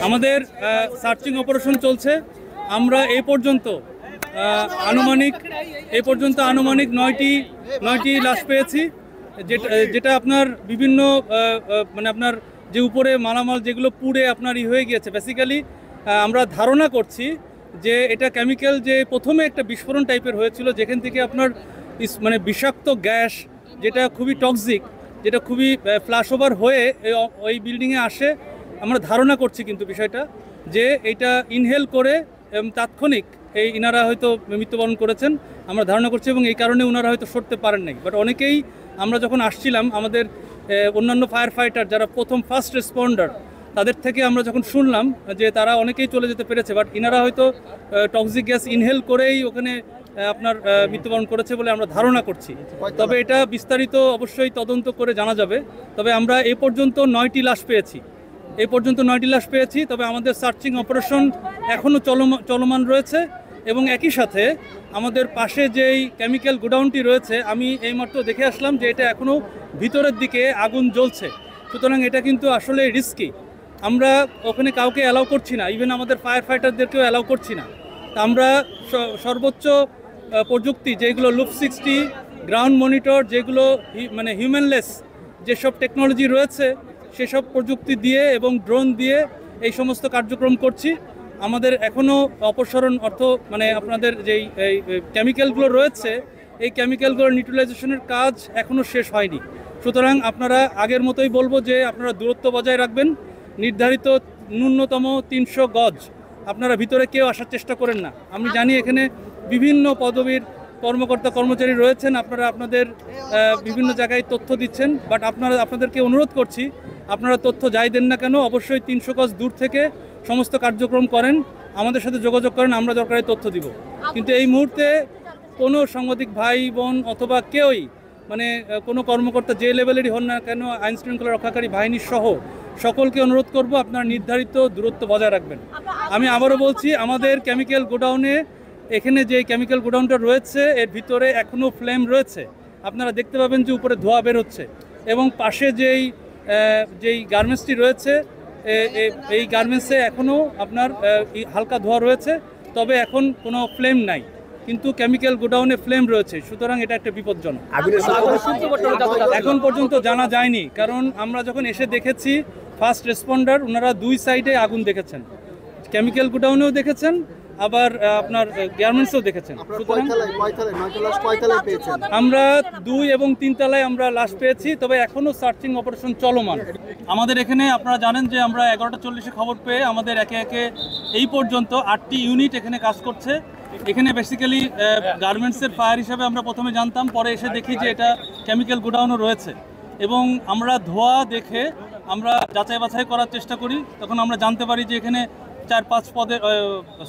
আমাদের searching operation চলছে। আমরা এই পর্যন্ত আনুমানিক 9টি লাশ পেয়েছি, যেটা আপনার বিভিন্ন মানে আপনার যে উপরে মালামাল যেগুলো পুড়ে আপনার হয়ে গিয়েছে। বেসিক্যালি আমরা ধারণা করছি যে এটা কেমিক্যাল, যে প্রথমে একটা বিস্ফোরণ টাইপের হয়েছিল, যেখান থেকে আপনার মানে বিষাক্ত গ্যাস, যেটা খুবই টক্সিক, যেটা খুবই ফ্ল্যাশ ওভার হয়ে ওই বিল্ডিংয়ে আসে। আমরা ধারণা করছি কিন্তু বিষয়টা যে এটা ইনহেল করে তাৎক্ষণিক ইনারা হয়তো মৃত্যুবরণ করেছেন আমরা ধারণা করছি, এবং এই কারণে ওনারা হয়তো সরতে পারেন নাই। বাট অনেকেই আমরা যখন আসছিলাম, আমাদের অন্যান্য ফায়ার ফাইটার যারা ফার্স্ট রেসপন্ডার, তাদের থেকে আমরা যখন শুনলাম যে তারা অনেকেই চলে যেতে পেরেছে, বাট ইনারা হয়তো টক্সিক গ্যাস ইনহেল করেই ওখানে আপনার মৃত্যুবরণ করেছে বলে আমরা ধারণা করছি। তবে এটা বিস্তারিত অবশ্যই তদন্ত করে জানা যাবে। তবে আমরা এ পর্যন্ত 9টি লাশ পেয়েছি। তবে আমাদের সার্চিং অপারেশন এখনও চলমান রয়েছে, এবং একই সাথে আমাদের পাশে যেই কেমিক্যাল গোডাউনটি রয়েছে, আমি এইমাত্র দেখে আসলাম যে এটা এখনও ভিতরের দিকে আগুন জ্বলছে। সুতরাং এটা কিন্তু আসলে রিস্কি। আমরা ওখানে কাউকে অ্যালাউ করছি না, ইভেন আমাদের ফায়ার ফাইটারদেরকেও অ্যালাউ করছি না। তা আমরা সর্বোচ্চ প্রযুক্তি যেগুলো লুপ 60, গ্রাউন্ড মনিটর, যেগুলো মানে হিউম্যানলেস যেসব টেকনোলজি রয়েছে, সেসব প্রযুক্তি দিয়ে এবং ড্রোন দিয়ে এই সমস্ত কার্যক্রম করছি। আমাদের এখনও অপসারণ মানে আপনাদের যেই কেমিক্যালগুলো রয়েছে, এই ক্যামিক্যালগুলোর নিউট্রালাইজেশনের কাজ এখনও শেষ হয়নি। সুতরাং আপনারা আগের মতোই বলবো যে আপনারা দূরত্ব বজায় রাখবেন। নির্ধারিত ন্যূনতম 300 গজ আপনারা ভিতরে কেউ আসার চেষ্টা করেন না। আমি জানি এখানে বিভিন্ন পদবীর কর্মকর্তা কর্মচারী রয়েছেন, আপনারা আপনাদের বিভিন্ন জায়গায় তথ্য দিচ্ছেন, বাট আপনাদেরকে অনুরোধ করছি, আপনারা তথ্য যাই দেন না কেন, অবশ্যই 300 গজ দূর থেকে সমস্ত কার্যক্রম করেন, আমাদের সাথে যোগাযোগ করেন, আমরা দরকারি তথ্য দিব। কিন্তু এই মুহূর্তে কোনো সাংবাদিক ভাই বোন অথবা কেউই, মানে কোনো কর্মকর্তা যে লেভেলেরই হন না কেন, আইনশৃঙ্খলা রক্ষাকারী বাহিনীর সহ সকলকে অনুরোধ করব আপনারা নির্ধারিত দূরত্ব বজায় রাখবেন। আমি আবারও বলছি, আমাদের কেমিক্যাল গোডাউনে, এখানে যে কেমিক্যাল গোডাউনটা রয়েছে, এর ভিতরে এখনও ফ্লেম রয়েছে। আপনারা দেখতে পাবেন যে উপরে ধোঁয়া বের হচ্ছে, এবং পাশে যেই গার্মেন্টসটি রয়েছে, এই গার্মেন্টসে এখনও আপনার হালকা ধোঁয়া রয়েছে, তবে এখন কোনো ফ্লেম নাই, কিন্তু কেমিক্যাল গোডাউনে ফ্লেম রয়েছে। সুতরাং এটা একটা বিপজ্জনক। এখন পর্যন্ত জানা যায়নি, কারণ আমরা যখন এসে দেখেছি ফার্স্ট রেসপন্ডার ওনারা 2 সাইডে আগুন দেখেছেন, কেমিক্যাল গোডাউনেও দেখেছেন, আবার আপনার গার্মেন্টসেও দেখেছেন। আমরা 2 এবং 3 তলায় আমরা লাশ পেয়েছি, তবে এখনও সার্চিং অপারেশন চলমান। আমাদের এখানে আপনারা জানেন যে আমরা 11:40-এ খবর পেয়ে আমাদের একে একে এই পর্যন্ত 8টি ইউনিট এখানে কাজ করছে। এখানে বেসিক্যালি গার্মেন্টসের ফায়ার হিসাবে আমরা প্রথমে জানতাম, পরে এসে দেখি যে এটা কেমিক্যাল গোডাউনও রয়েছে, এবং আমরা ধোঁয়া দেখে আমরা যাচাই বাছাই করার চেষ্টা করি। তখন আমরা জানতে পারি যে এখানে 4-5 পদের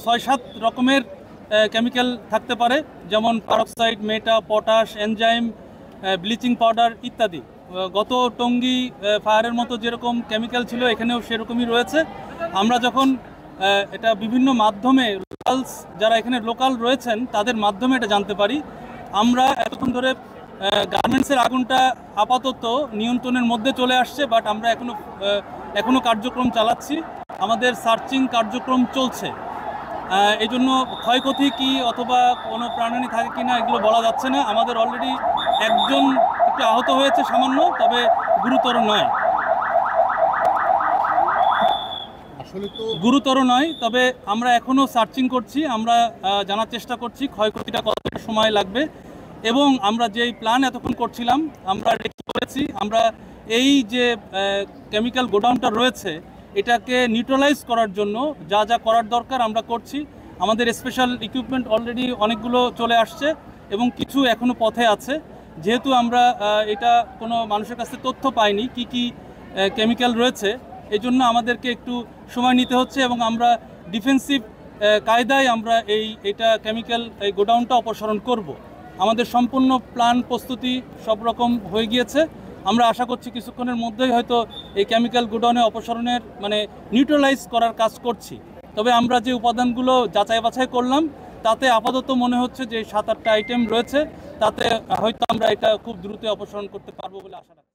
6-7 রকমের কেমিক্যাল থাকতে পারে, যেমন পারক্সাইড, মেটা, পটাশ, এনজাইম, ব্লিচিং পাউডার ইত্যাদি। গত টঙ্গী ফায়ারের মতো যেরকম কেমিক্যাল ছিল, এখানেও সেরকমই রয়েছে। আমরা যখন এটা বিভিন্ন মাধ্যমে যারা এখানে লোকাল রয়েছেন তাদের মাধ্যমে এটা জানতে পারি। আমরা এতক্ষণ ধরে গার্মেন্টসের আগুনটা আপাতত নিয়ন্ত্রণের মধ্যে চলে আসছে, বাট আমরা এখনও কার্যক্রম চালাচ্ছি, আমাদের সার্চিং কার্যক্রম চলছে। এই জন্য ক্ষয়ক্ষতি কি অথবা কোনো প্রাণহানি থাকে কি না এগুলো বলা যাচ্ছে না। আমাদের অলরেডি একজন একটু আহত হয়েছে সামান্য, তবে গুরুতর নয়। তবে আমরা এখনও সার্চিং করছি, আমরা জানার চেষ্টা করছি ক্ষয়ক্ষতিটা কতটা সময় লাগবে, এবং আমরা যেই প্ল্যান এতক্ষণ করছিলাম আমরা রেখে করেছি। আমরা এই যে কেমিক্যাল গোডাউনটা রয়েছে, এটাকে নিউট্রালাইজ করার জন্য যা যা করার দরকার আমরা করছি। আমাদের স্পেশাল ইকুইপমেন্ট অলরেডি অনেকগুলো চলে আসছে, এবং কিছু এখনও পথে আছে। যেহেতু আমরা এটা কোনো মানুষের কাছে তথ্য পাইনি কি কি কেমিক্যাল রয়েছে, এই জন্য আমাদেরকে একটু সময় নিতে হচ্ছে, এবং আমরা ডিফেন্সিভ কায়দায় আমরা এটা কেমিক্যাল এই গোডাউনটা অপসারণ করব। আমাদের সম্পূর্ণ প্ল্যান প্রস্তুতি সব রকম হয়ে গিয়েছে। আমরা আশা করছি কিছুক্ষণের মধ্যেই হয়তো এই কেমিক্যাল গোডাউনে অপসারণের মানে নিউট্রালাইজ করার কাজ করছি। তবে আমরা যে উপাদানগুলো যাচাই বাছাই করলাম, তাতে আপাতত মনে হচ্ছে যে 7-8টা আইটেম রয়েছে, তাতে হয়তো আমরা এটা খুব দ্রুত অপসারণ করতে পারবো বলে আশা রাখি।